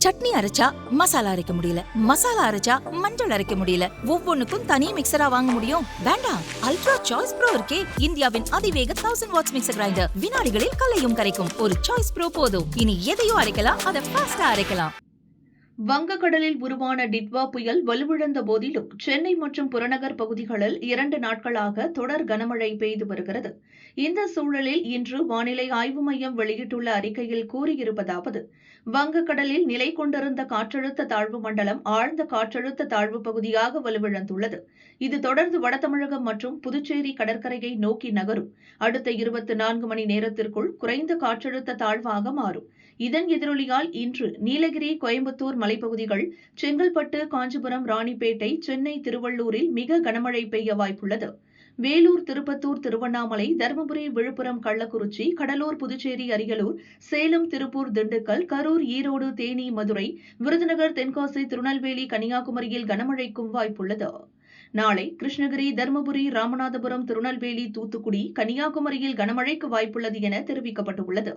சட்னி அரைச்சா மசாலா அரைக்க முடியல, மசாலா அரைச்சா மஞ்சள் அரைக்க முடியல, ஒவ்வொன்னுக்கும் தனி மிக்சரா வாங்க முடியும்? வேண்டாம், அல்ட்ரா சாய்ஸ் ப்ரோ இருக்கே, இந்தியாவின் அதிவேக 1000 வாட்ஸ் மிக்சர் கிரைண்டர், வினாடிகளில் கல்லையும் கரைக்கும். ஒரு சாய்ஸ் ப்ரோ போதும். இனி எதையும் அரைக்கலாம், அதை ஃபாஸ்டா அரைக்கலாம். வங்கக்கடலில் உருவான டிட்வா புயல் வலுவிழந்த போதிலும் சென்னை மற்றும் புறநகர் பகுதிகளில் 2 நாட்களாக தொடர் கனமழை பெய்து வருகிறது. இந்த சூழலில் இன்று வானிலை ஆய்வு மையம் வெளியிட்டுள்ள அறிக்கையில் கூறியிருப்பதாவது: வங்கக்கடலில் நிலை கொண்டிருந்த காற்றழுத்த தாழ்வு மண்டலம் ஆழ்ந்த காற்றழுத்த தாழ்வு பகுதியாக வலுவிழந்துள்ளது. இது தொடர்ந்து வடதமிழகம் மற்றும் புதுச்சேரி கடற்கரையை நோக்கி நகரும். அடுத்த 24 மணி நேரத்திற்குள் குறைந்த காற்றழுத்த தாழ்வாக மாறும். இதன் எதிரொலியால் இன்று நீலகிரி, கோயம்புத்தூர் மலைப்பகுதிகள், செங்கல்பட்டு, காஞ்சிபுரம், ராணிப்பேட்டை, சென்னை, திருவள்ளூரில் மிக கனமழை பெய்ய வாய்ப்புள்ளது. வேலூர், திருப்பத்தூர், திருவண்ணாமலை, தருமபுரி, விழுப்புரம், கள்ளக்குறிச்சி, கடலூர், புதுச்சேரி, அரியலூர், சேலம், திருப்பூர், திண்டுக்கல், கரூர், ஈரோடு, தேனி, மதுரை, விருதுநகர், தென்காசி, திருநெல்வேலி, கன்னியாகுமரியில் கனமழைக்கும் வாய்ப்புள்ளது. நாளை கிருஷ்ணகிரி, தருமபுரி, ராமநாதபுரம், திருநெல்வேலி, தூத்துக்குடி, கன்னியாகுமரியில் கனமழைக்கு வாய்ப்புள்ளது என தெரிவிக்கப்பட்டுள்ளது.